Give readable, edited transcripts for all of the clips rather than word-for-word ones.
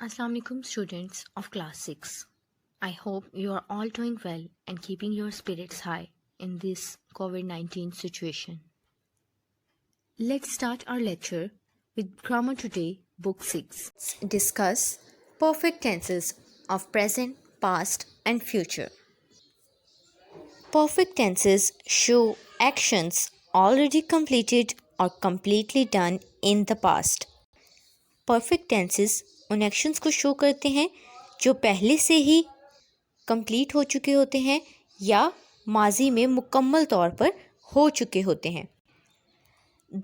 Assalamualaikum students of class 6. I hope you are all doing well and keeping your spirits high in this COVID-19 situation. Let's start our lecture with Grammar Today Book 6. Let's discuss perfect tenses of present, past and future. Perfect tenses show actions already completed or completely done in the past. Perfect tenses उन actions को show करते हैं जो पहले से ही complete हो चुके होते हैं या माजी में मुकम्मल तौर पर हो चुके होते हैं.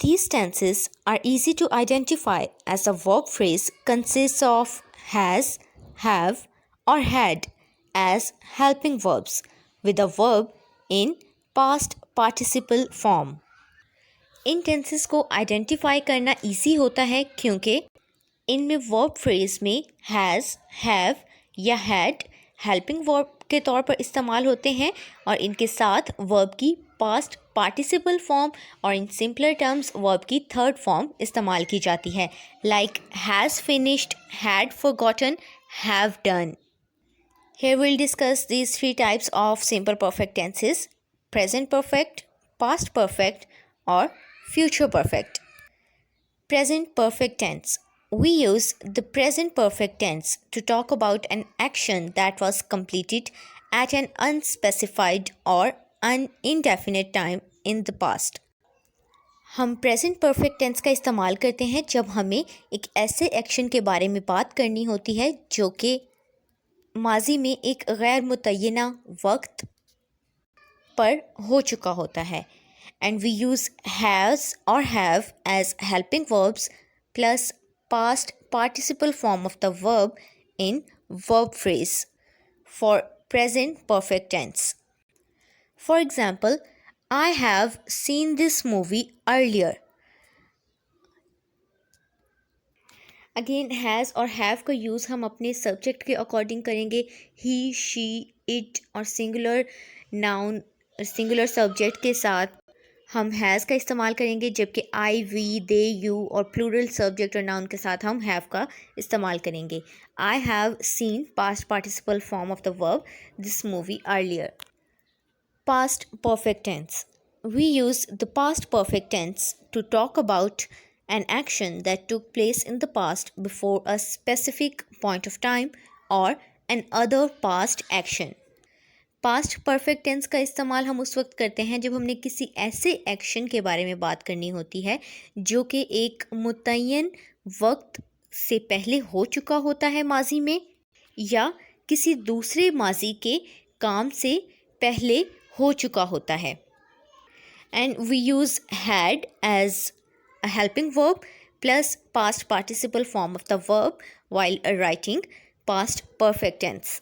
These tenses are easy to identify as the verb phrase consists of has, have or had as helping verbs with a verb in past participle form. In tenses को आइडेंटिफाई करना ईजी होता है क्योंकि इनमें वर्ब फ्रेज में has, have या had helping verb के तौर पर इस्तेमाल होते हैं और इनके साथ वर्ब की पास्ट पार्टिसिपल फॉर्म और इन सिंपलर टर्म्स वर्ब की थर्ड फॉर्म इस्तेमाल की जाती है like has finished, had forgotten, have done. Here we'll discuss these three types of simple perfect tenses: present perfect, past perfect or future perfect. Present perfect tense. We use the present perfect tense to talk about an action that was completed at an unspecified or an indefinite time in the past. हम present perfect tense का इस्तेमाल करते हैं जब हमें एक ऐसे action के बारे में बात करनी होती है जो कि माजी में एक गैर मुतय्यना वक्त पर हो चुका होता है. And we use has or have as helping verbs plus past participle form of the verb in verb phrase for present perfect tense. For example, I have seen this movie earlier. Again, has और have का use हम अपने subject के according करेंगे. he, she, it और singular noun singular subject के साथ हम हैज़ का इस्तेमाल करेंगे जबकि आई, वी, दे, यू और प्लूरल सब्जेक्ट और नाउन के साथ हम हैव का इस्तेमाल करेंगे. I have seen past participle form of the verb this movie earlier. Past perfect tense. We use the past perfect tense to talk about an action that took place in the past before a specific point of time or an other past action. Past perfect tense का इस्तेमाल हम उस वक्त करते हैं जब हमने किसी ऐसे एक्शन के बारे में बात करनी होती है जो कि एक मुतय्यन वक्त से पहले हो चुका होता है माजी में या किसी दूसरे माजी के काम से पहले हो चुका होता है. And we use had as a helping verb plus past participle form of the verb while writing past perfect tense.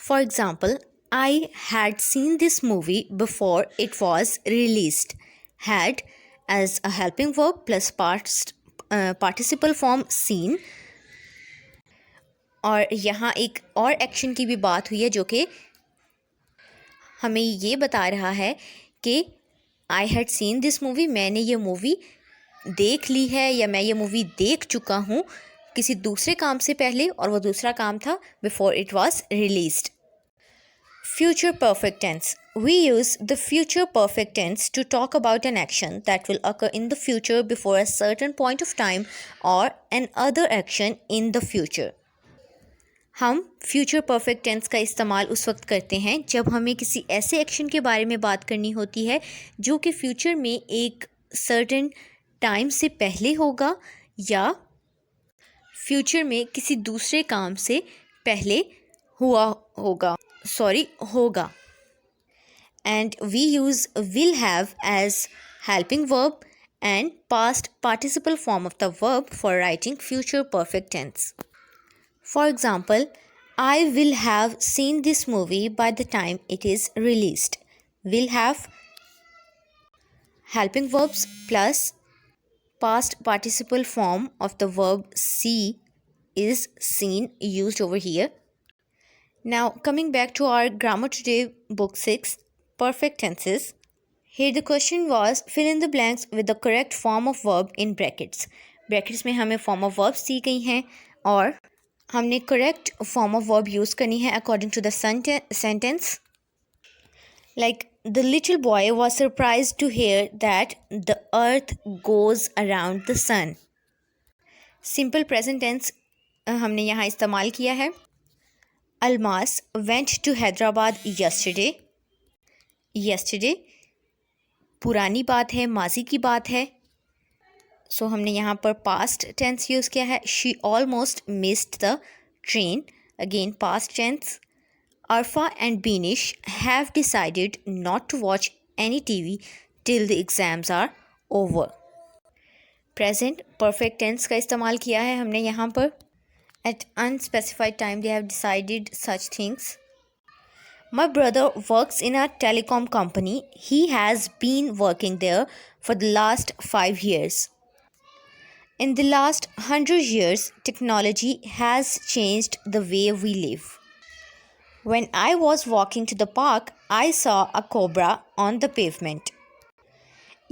For example, I had seen this movie before it was released. Had as a helping verb plus past participle form seen. और यहाँ एक और action की भी बात हुई है जो कि हमें ये बता रहा है कि I had seen this movie, मैंने ये मूवी देख ली है या मैं ये मूवी देख चुका हूँ किसी दूसरे काम से पहले और वो दूसरा काम था before it was released. Future perfect tense. We use the future perfect tense to talk about an action that will occur in the future before a certain point of time और an other action in the future. हम future perfect tense का इस्तेमाल उस वक्त करते हैं जब हमें किसी ऐसे एक्शन के बारे में बात करनी होती है जो कि फ्यूचर में एक सर्टेन टाइम से पहले होगा या फ्यूचर में किसी दूसरे काम से पहले होगा. And we use will have as helping verb and past participle form of the verb for writing future perfect tense. For example, I will have seen this movie by the time it is released. Will have helping verbs plus past participle form of the verb see is seen used over here. Now coming back to our Grammar Today book 6, perfect tenses. Here the question was fill in the blanks with the correct form of verb in brackets. Brackets में हमें form of verbs दी गई हैं और हमने correct form of verb use करनी है according to the sentence. Like the little boy was surprise to hear that the earth goes around the sun. Simple present tense हमने यहाँ इस्तेमाल किया है. Almas went to Hyderabad yesterday. yesterday पुरानी बात है, माजी की बात है. सो हमने यहाँ पर पास्ट टेंस यूज़ किया है. She almost missed the train. Again past tense. Arfa and Binish have decided not to watch any TV till the exams are over. Present perfect tense का इस्तेमाल किया है हमने यहाँ पर. At unspecified time they have decided such things. My brother works in a telecom company. He has been working there for the last 5 years. In the last 100 years, technology has changed the way we live. When I was walking to the park, I saw a cobra on the pavement.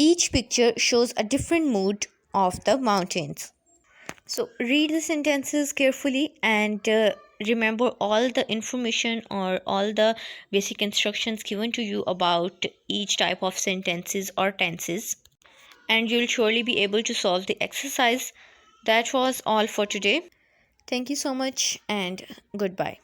Each picture shows a different mood of the mountains. So read the sentences carefully and remember all the information or all the basic instructions given to you about each type of sentences or tenses. And you'll surely be able to solve the exercise. That was all for today. Thank you so much and goodbye.